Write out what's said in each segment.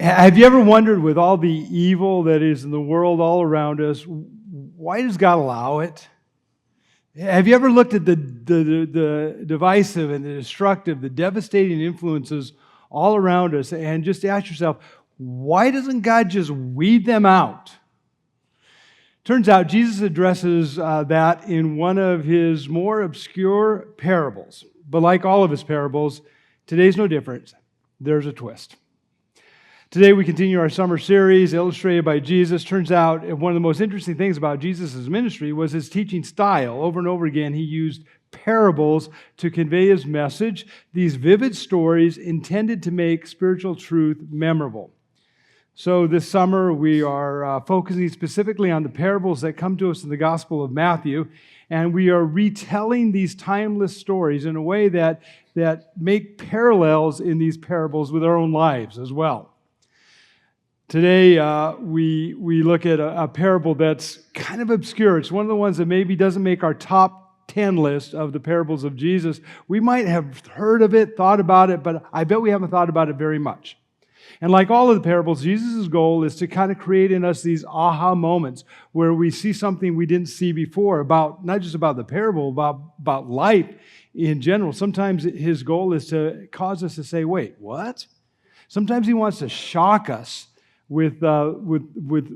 Have you ever wondered, with all the evil that is in the world all around us, why does God allow it? Have you ever looked at the divisive and the destructive, the devastating influences all around us and just ask yourself, why doesn't God just weed them out? Turns out Jesus addresses that in one of his more obscure parables. But like all of his parables, today's no different. There's a twist. Today we continue our summer series, Illustrated by Jesus. Turns out one of the most interesting things about Jesus' ministry was his teaching style. Over and over again, he used parables to convey his message, these vivid stories intended to make spiritual truth memorable. So this summer, we are focusing specifically on the parables that come to us in the Gospel of Matthew, and we are retelling these timeless stories in a way that make parallels in these parables with our own lives as well. Today, we look at a parable that's kind of obscure. It's one of the ones that maybe doesn't make our top 10 list of the parables of Jesus. We might have heard of it, thought about it, but I bet we haven't thought about it very much. And like all of the parables, Jesus' goal is to kind of create in us these aha moments where we see something we didn't see before, about not just about the parable, about life in general. Sometimes his goal is to cause us to say, wait, what? Sometimes he wants to shock us with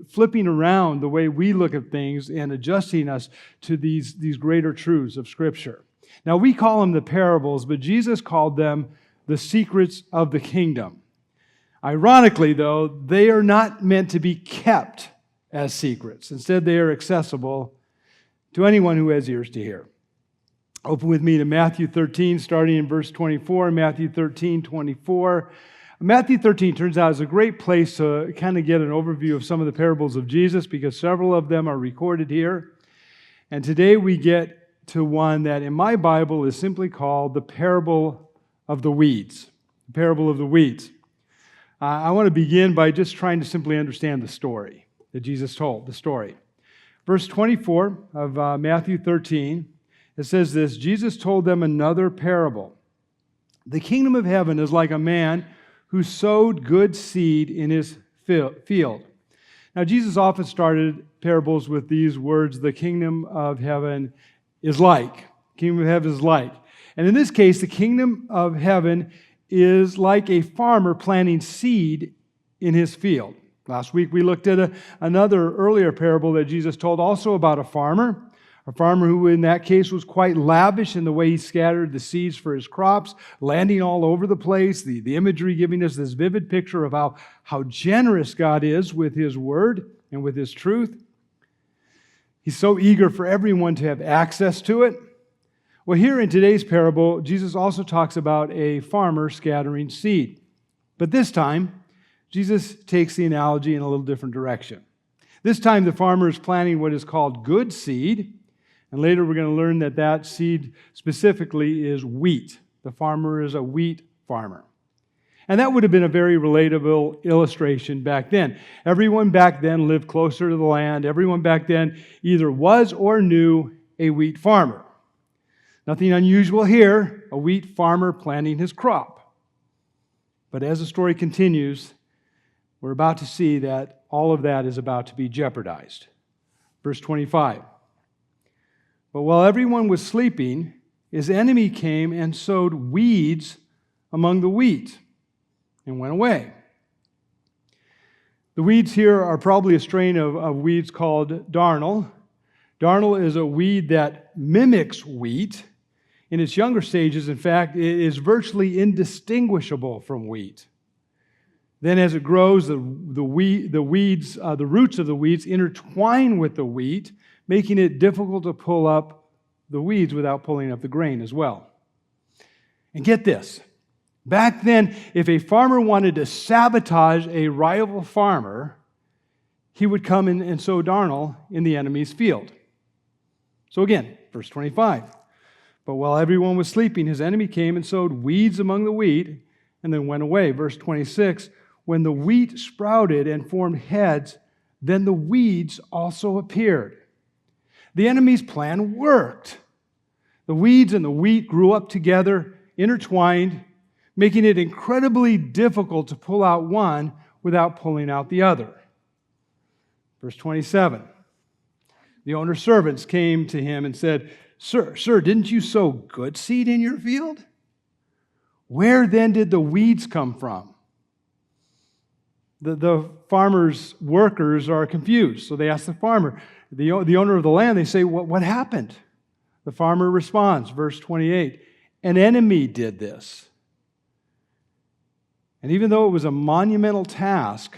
flipping around the way we look at things and adjusting us to these greater truths of Scripture. Now, we call them the parables, but Jesus called them the secrets of the kingdom. Ironically, though, they are not meant to be kept as secrets. Instead, they are accessible to anyone who has ears to hear. Open with me to Matthew 13, starting in verse 24, Matthew 13, 24. Matthew 13 turns out is a great place to kind of get an overview of some of the parables of Jesus because several of them are recorded here. And today we get to one that in my Bible is simply called the parable of the weeds. The parable of the weeds. I want to begin by just trying to simply understand the story that Jesus told, the story. Verse 24 of Matthew 13, it says this, Jesus told them another parable. The kingdom of heaven is like a man who sowed good seed in his field. Now, Jesus often started parables with these words, the kingdom of heaven is like. Kingdom of heaven is like. And in this case, the kingdom of heaven is like a farmer planting seed in his field. Last week, we looked at another earlier parable that Jesus told, also about a farmer who in that case was quite lavish in the way he scattered the seeds for his crops, landing all over the place, the imagery giving us this vivid picture of how generous God is with his word and with his truth. He's so eager for everyone to have access to it. Well, here in today's parable, Jesus also talks about a farmer scattering seed. But this time, Jesus takes the analogy in a little different direction. This time, the farmer is planting what is called good seed. And later we're going to learn that seed specifically is wheat. The farmer is a wheat farmer. And that would have been a very relatable illustration back then. Everyone back then lived closer to the land. Everyone back then either was or knew a wheat farmer. Nothing unusual here, a wheat farmer planting his crop. But as the story continues, we're about to see that all of that is about to be jeopardized. Verse 25. But while everyone was sleeping, his enemy came and sowed weeds among the wheat and went away. The weeds here are probably a strain of weeds called darnel. Darnel is a weed that mimics wheat. In its younger stages, in fact, it is virtually indistinguishable from wheat. Then as it grows, the roots of the weeds intertwine with the wheat, making it difficult to pull up the weeds without pulling up the grain as well. And get this, back then, if a farmer wanted to sabotage a rival farmer, he would come in and sow darnel in the enemy's field. So again, verse 25. But while everyone was sleeping, his enemy came and sowed weeds among the wheat and then went away. Verse 26, when the wheat sprouted and formed heads, then the weeds also appeared. The enemy's plan worked. The weeds and the wheat grew up together, intertwined, making it incredibly difficult to pull out one without pulling out the other. Verse 27. The owner's servants came to him and said, Sir, didn't you sow good seed in your field? Where then did the weeds come from? The farmer's workers are confused. So they ask the farmer, the owner of the land, they say, what happened? The farmer responds, verse 28, an enemy did this. And even though it was a monumental task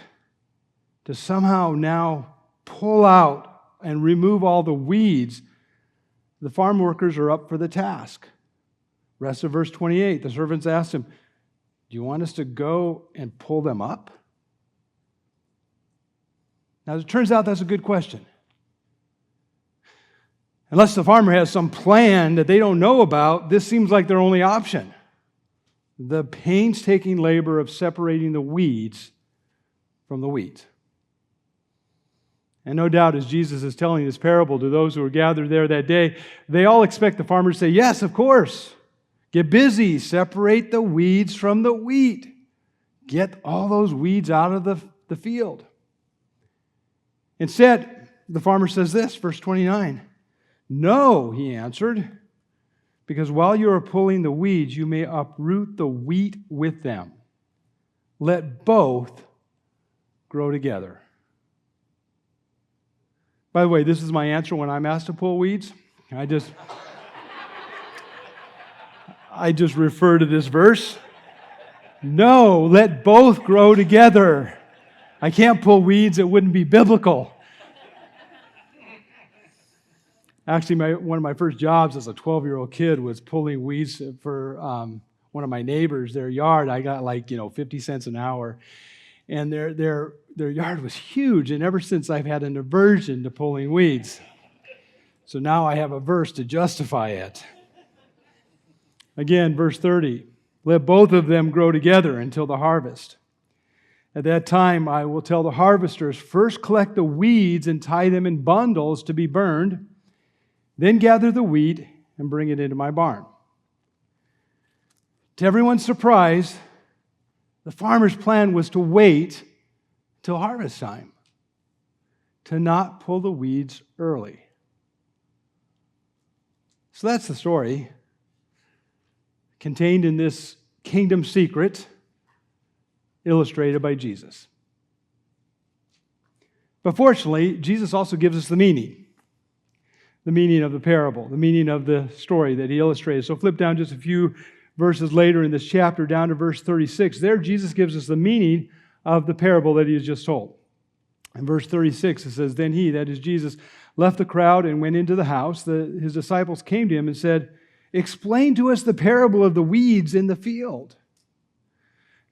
to somehow now pull out and remove all the weeds, the farm workers are up for the task. Rest of verse 28, the servants asked him, do you want us to go and pull them up? Now, it turns out that's a good question. Unless the farmer has some plan that they don't know about, this seems like their only option. The painstaking labor of separating the weeds from the wheat. And no doubt, as Jesus is telling this parable to those who were gathered there that day, they all expect the farmer to say, yes, of course. Get busy. Separate the weeds from the wheat. Get all those weeds out of the field. Instead, the farmer says this, verse 29. No, he answered, because while you are pulling the weeds, you may uproot the wheat with them. Let both grow together. By the way, this is my answer when I'm asked to pull weeds. I just refer to this verse. No, let both grow together. I can't pull weeds. It wouldn't be biblical. Actually, one of my first jobs as a 12-year-old kid was pulling weeds for one of my neighbors, their yard. I got 50 cents an hour. And their yard was huge. And ever since, I've had an aversion to pulling weeds. So now I have a verse to justify it. Again, verse 30. Let both of them grow together until the harvest. At that time, I will tell the harvesters, first collect the weeds and tie them in bundles to be burned. Then gather the wheat and bring it into my barn. To everyone's surprise, the farmer's plan was to wait till harvest time, to not pull the weeds early. So that's the story contained in this kingdom secret illustrated by Jesus. But fortunately, Jesus also gives us the meaning of the parable, the meaning of the story that he illustrated. So flip down just a few verses later in this chapter, down to verse 36. There, Jesus gives us the meaning of the parable that he has just told. In verse 36, it says, Then he, that is Jesus, left the crowd and went into the house. His disciples came to him and said, Explain to us the parable of the weeds in the field.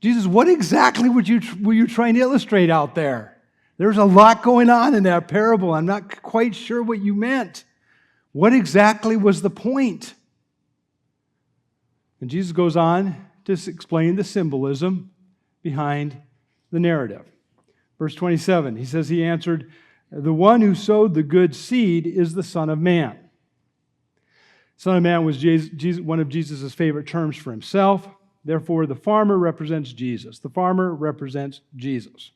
Jesus, what exactly were you trying to illustrate out there? There's a lot going on in that parable. I'm not quite sure what you meant. What exactly was the point? And Jesus goes on to explain the symbolism behind the narrative. Verse 27, he says, He answered, The one who sowed the good seed is the Son of Man. Son of Man was one of Jesus' favorite terms for himself. Therefore, the farmer represents Jesus. The farmer represents Jesus.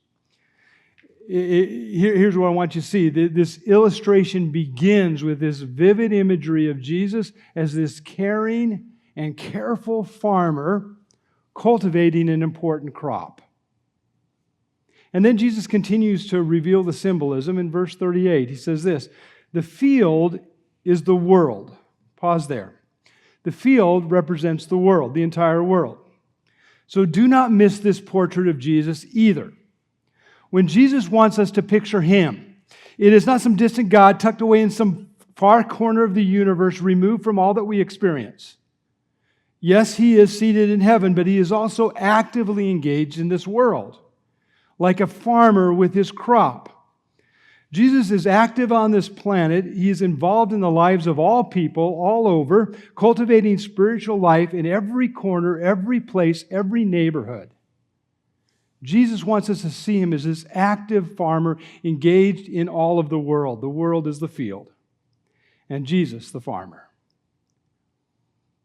Here's what I want you to see. This illustration begins with this vivid imagery of Jesus as this caring and careful farmer cultivating an important crop. And then Jesus continues to reveal the symbolism in verse 38. He says this, The field is the world. Pause there. The field represents the world, the entire world. So do not miss this portrait of Jesus either. When Jesus wants us to picture him, it is not some distant God tucked away in some far corner of the universe, removed from all that we experience. Yes, he is seated in heaven, but he is also actively engaged in this world, like a farmer with his crop. Jesus is active on this planet. He is involved in the lives of all people all over, cultivating spiritual life in every corner, every place, every neighborhood. Jesus wants us to see him as this active farmer engaged in all of the world. The world is the field, and Jesus the farmer.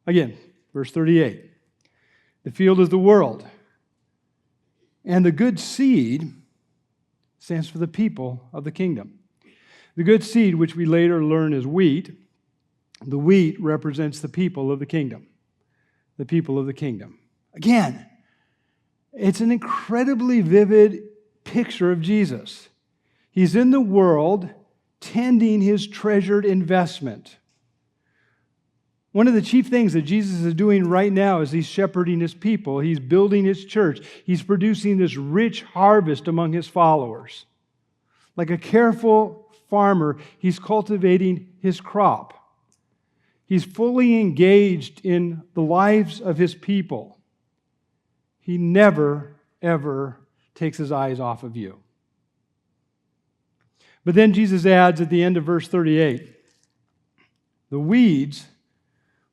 Again, verse 38. The field is the world. And the good seed stands for the people of the kingdom. The good seed, which we later learn is wheat, the wheat represents the people of the kingdom. The people of the kingdom. Again, it's an incredibly vivid picture of Jesus. He's in the world tending his treasured investment. One of the chief things that Jesus is doing right now is he's shepherding his people. He's building his church. He's producing this rich harvest among his followers. Like a careful farmer, he's cultivating his crop. He's fully engaged in the lives of his people. He never, ever takes his eyes off of you. But then Jesus adds at the end of verse 38, the weeds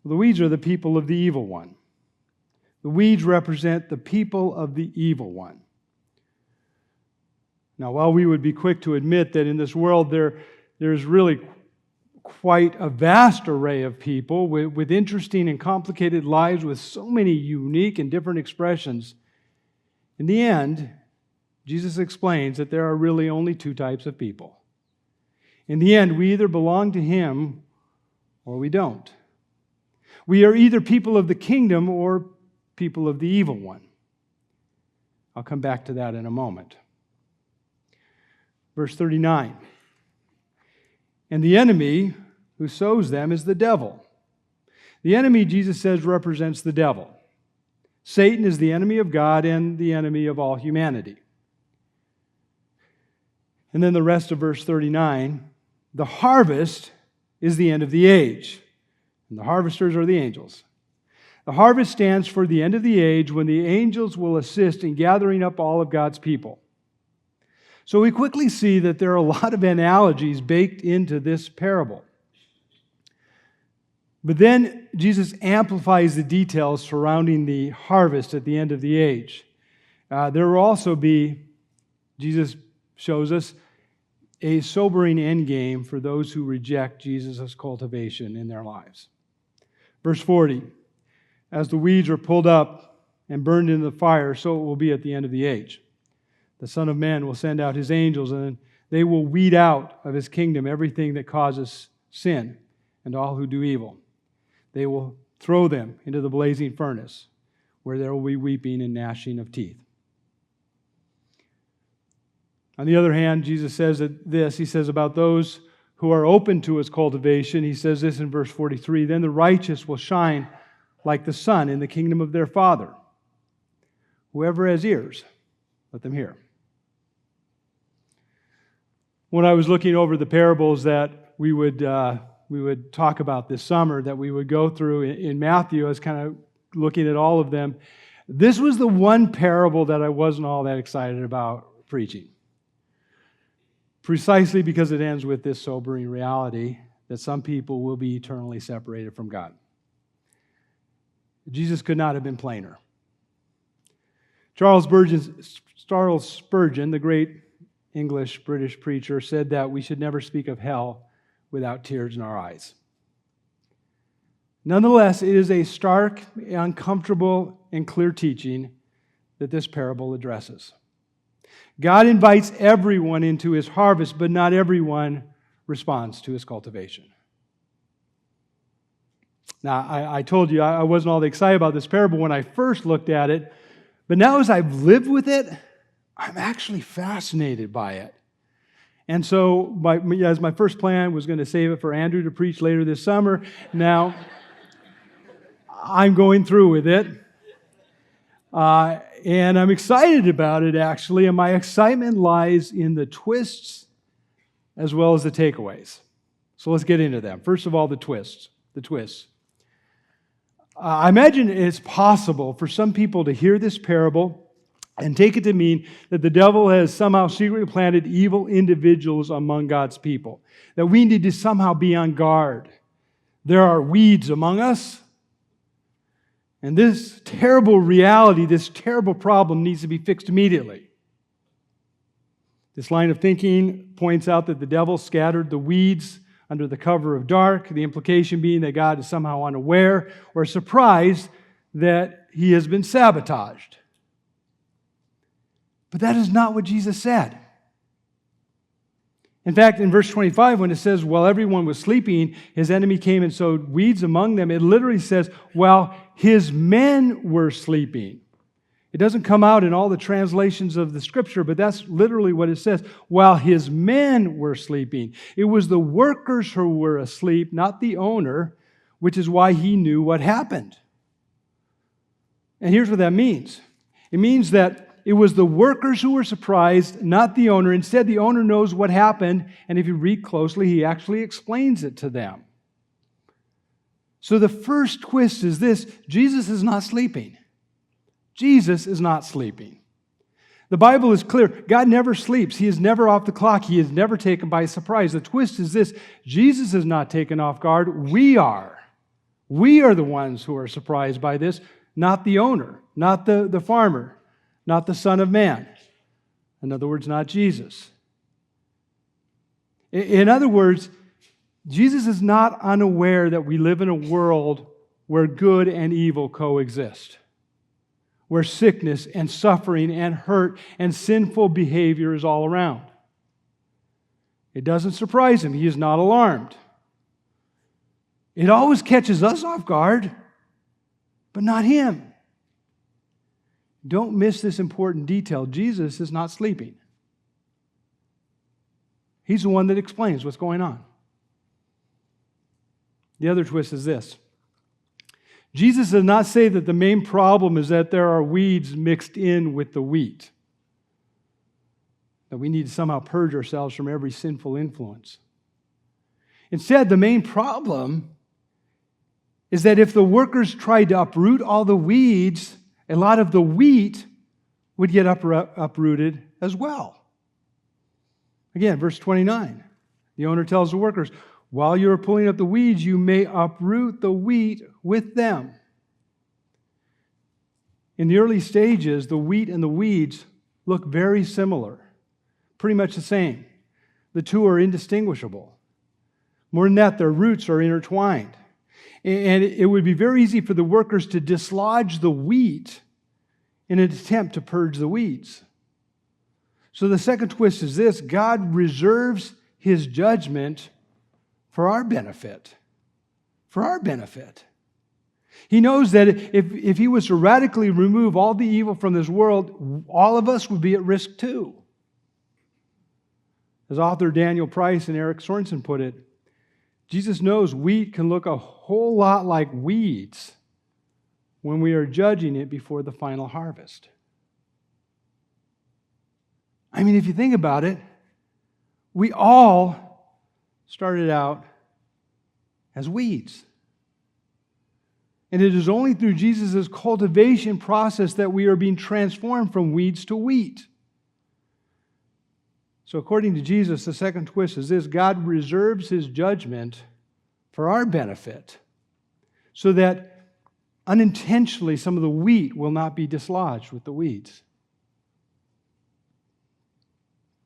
are the people of the evil one. The weeds represent the people of the evil one. Now, while we would be quick to admit that in this world there's really quite a vast array of people with interesting and complicated lives with so many unique and different expressions, in the end, Jesus explains that there are really only two types of people. In the end, we either belong to Him or we don't. We are either people of the kingdom or people of the evil one. I'll come back to that in a moment. Verse 39. And the enemy who sows them is the devil. The enemy, Jesus says, represents the devil. Satan is the enemy of God and the enemy of all humanity. And then the rest of verse 39, the harvest is the end of the age, and the harvesters are the angels. The harvest stands for the end of the age when the angels will assist in gathering up all of God's people. So we quickly see that there are a lot of analogies baked into this parable. But then Jesus amplifies the details surrounding the harvest at the end of the age. There will also be, Jesus shows us, a sobering endgame for those who reject Jesus' cultivation in their lives. Verse 40, as the weeds are pulled up and burned in the fire, so it will be at the end of the age. The Son of Man will send out His angels, and they will weed out of His kingdom everything that causes sin and all who do evil. They will throw them into the blazing furnace, where there will be weeping and gnashing of teeth. On the other hand, Jesus says He says about those who are open to His cultivation, He says this in verse 43, then the righteous will shine like the sun in the kingdom of their Father. Whoever has ears, let them hear. When I was looking over the parables that we would talk about this summer, that we would go through in Matthew, I was kind of looking at all of them. This was the one parable that I wasn't all that excited about preaching. Precisely because it ends with this sobering reality that some people will be eternally separated from God. Jesus could not have been plainer. Charles Spurgeon, the great English-British preacher, said that we should never speak of hell without tears in our eyes. Nonetheless, it is a stark, uncomfortable, and clear teaching that this parable addresses. God invites everyone into His harvest, but not everyone responds to His cultivation. Now, I told you I wasn't all that excited about this parable when I first looked at it, but now as I've lived with it, I'm actually fascinated by it. And so, as my first plan was going to save it for Andrew to preach later this summer, now I'm going through with it. And I'm excited about it, actually, and my excitement lies in the twists as well as the takeaways. So let's get into them. First of all, the twists. I imagine it's possible for some people to hear this parable and take it to mean that the devil has somehow secretly planted evil individuals among God's people, that we need to somehow be on guard. There are weeds among us, and this terrible reality, this terrible problem needs to be fixed immediately. This line of thinking points out that the devil scattered the weeds under the cover of dark, the implication being that God is somehow unaware or surprised that He has been sabotaged. But that is not what Jesus said. In fact, in verse 25, when it says, while everyone was sleeping, his enemy came and sowed weeds among them, it literally says, while his men were sleeping. It doesn't come out in all the translations of the Scripture, but that's literally what it says. While his men were sleeping. It was the workers who were asleep, not the owner, which is why he knew what happened. And here's what that means. It means that it was the workers who were surprised, not the owner. Instead, the owner knows what happened, and if you read closely, he actually explains it to them. So the first twist is this: Jesus is not sleeping. Jesus is not sleeping. The Bible is clear. God never sleeps. He is never off the clock. He is never taken by surprise. The twist is this: Jesus is not taken off guard. We are. We are the ones who are surprised by this, not the owner, not the farmer, not the Son of Man. In other words, not Jesus. In other words, Jesus is not unaware that we live in a world where good and evil coexist, where sickness and suffering and hurt and sinful behavior is all around. It doesn't surprise him. He is not alarmed. It always catches us off guard, but not him. Don't miss this important detail. Jesus is not sleeping. He's the one that explains what's going on. The other twist is this: Jesus does not say that the main problem is that there are weeds mixed in with the wheat, that we need to somehow purge ourselves from every sinful influence. Instead, the main problem is that if the workers tried to uproot all the weeds, a lot of the wheat would get uprooted as well. Again, verse 29, the owner tells the workers, while you are pulling up the weeds, you may uproot the wheat with them. In the early stages, the wheat and the weeds look very similar, pretty much the same. The two are indistinguishable. More than that, their roots are intertwined. And it would be very easy for the workers to dislodge the wheat in an attempt to purge the weeds. So the second twist is this: God reserves his judgment for our benefit. For our benefit. He knows that if he was to radically remove all the evil from this world, all of us would be at risk too. As author Daniel Price and Eric Sorensen put it, Jesus knows wheat can look a whole lot like weeds when we are judging it before the final harvest. I mean, if you think about it, we all started out as weeds. And it is only through Jesus' cultivation process that we are being transformed from weeds to wheat. So according to Jesus, the second twist is this: God reserves his judgment for our benefit so that unintentionally some of the wheat will not be dislodged with the weeds.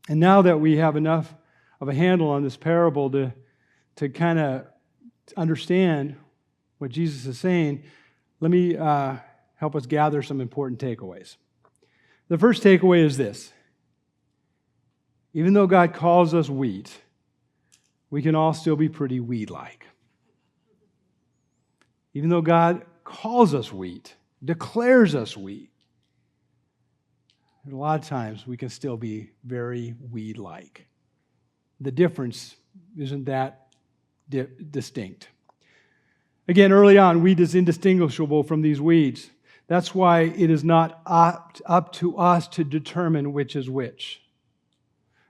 And now that we have enough of a handle on this parable to kind of understand what Jesus is saying, let me help us gather some important takeaways. The first takeaway is this: even though God calls us wheat, we can all still be pretty weed-like. Even though God calls us wheat, declares us wheat, a lot of times we can still be very weed-like. The difference isn't that distinct. Again, early on, wheat is indistinguishable from these weeds. That's why it is not up to us to determine which is which.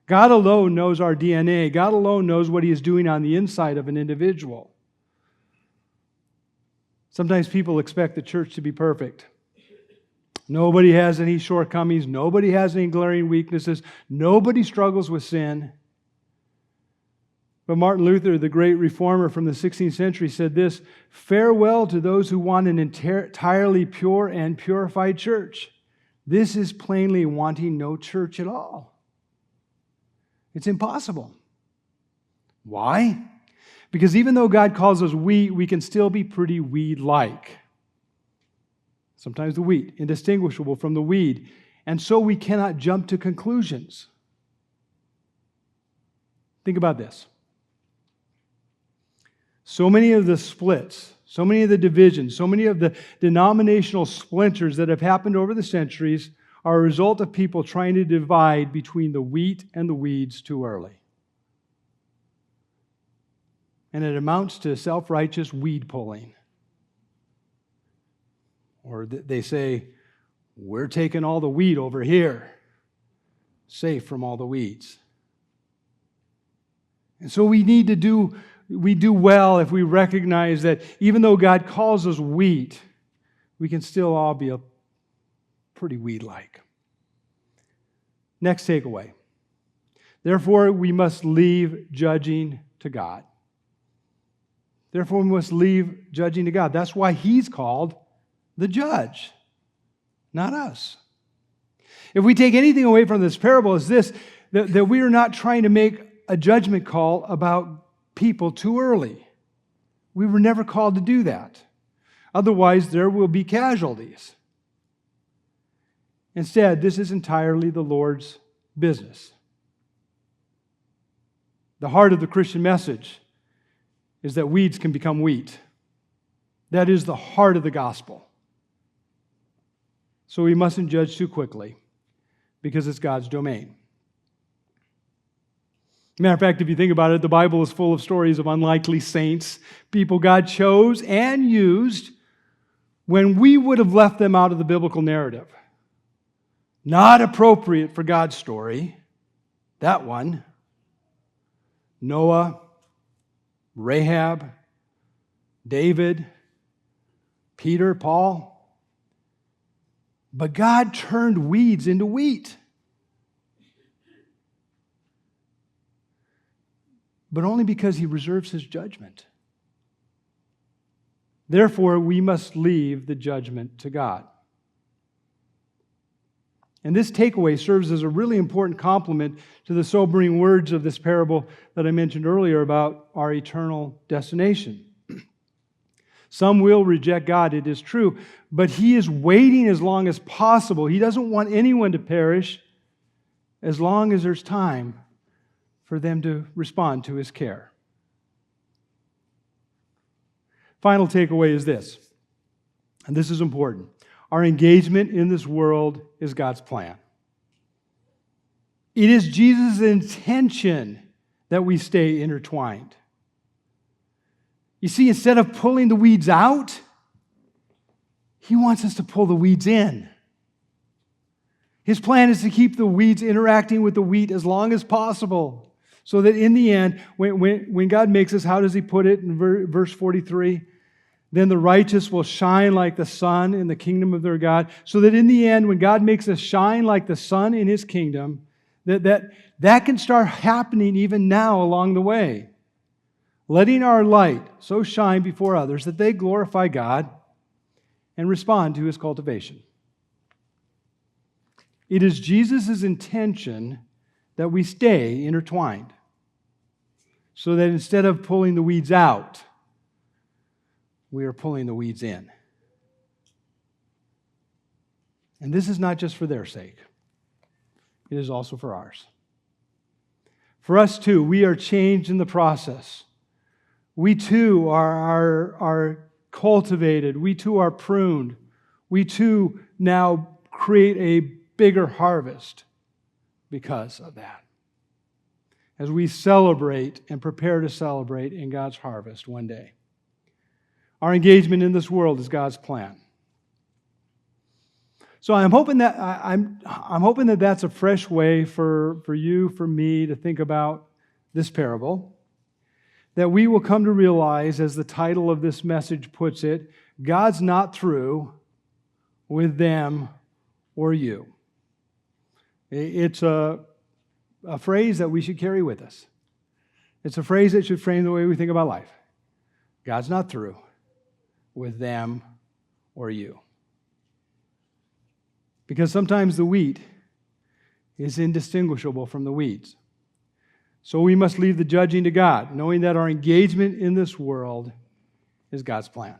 God alone knows our DNA. God alone knows what he is doing on the inside of an individual. Sometimes people expect the church to be perfect. Nobody has any shortcomings. Nobody has any glaring weaknesses. Nobody struggles with sin. But Martin Luther, the great reformer from the 16th century, said this: farewell to those who want an entirely pure and purified church. This is plainly wanting no church at all. It's impossible. Why? Because even though God calls us wheat, we can still be pretty weed-like. Sometimes the wheat, indistinguishable from the weed. And so we cannot jump to conclusions. Think about this. So many of the splits, so many of the divisions, so many of the denominational splinters that have happened over the centuries are a result of people trying to divide between the wheat and the weeds too early. And it amounts to self-righteous weed pulling. Or they say, we're taking all the wheat over here, safe from all the weeds. And so we do well if we recognize that even though God calls us wheat, we can still all be a pretty weed-like. Next takeaway. Therefore, we must leave judging to God. Therefore, we must leave judging to God. That's why He's called the judge, not us. If we take anything away from this parable, it's this, that we are not trying to make a judgment call about people too early. We were never called to do that. Otherwise, there will be casualties. Instead, this is entirely the Lord's business. The heart of the Christian message is that weeds can become wheat. That is the heart of the gospel. So we mustn't judge too quickly because it's God's domain. Matter of fact, if you think about it, the Bible is full of stories of unlikely saints, people God chose and used when we would have left them out of the biblical narrative. Not appropriate for God's story. That one. Noah, Rahab, David, Peter, Paul. But God turned weeds into wheat. But only because He reserves His judgment. Therefore, we must leave the judgment to God. And this takeaway serves as a really important complement to the sobering words of this parable that I mentioned earlier about our eternal destination. Some will reject God, it is true, but He is waiting as long as possible. He doesn't want anyone to perish as long as there's time for them to respond to His care. Final takeaway is this, and this is important. Our engagement in this world is God's plan. It is Jesus' intention that we stay intertwined. You see, instead of pulling the weeds out, He wants us to pull the weeds in. His plan is to keep the weeds interacting with the wheat as long as possible, so that in the end, when God makes us, how does He put it in verse 43? Then the righteous will shine like the sun in the kingdom of their God, so that in the end, when God makes us shine like the sun in His kingdom, that can start happening even now along the way. Letting our light so shine before others that they glorify God and respond to His cultivation. It is Jesus' intention that we stay intertwined, so that instead of pulling the weeds out, we are pulling the weeds in. And this is not just for their sake. It is also for ours. For us too, we are changed in the process. We too are cultivated. We too are pruned. We too now create a bigger harvest because of that. As we celebrate and prepare to celebrate in God's harvest one day. Our engagement in this world is God's plan. So I'm hoping that that's a fresh way for you, for me, to think about this parable. That we will come to realize, as the title of this message puts it, God's not through with them or you. It's a phrase that we should carry with us. It's a phrase that should frame the way we think about life. God's not through with them or you. Because sometimes the wheat is indistinguishable from the weeds. So we must leave the judging to God, knowing that our engagement in this world is God's plan.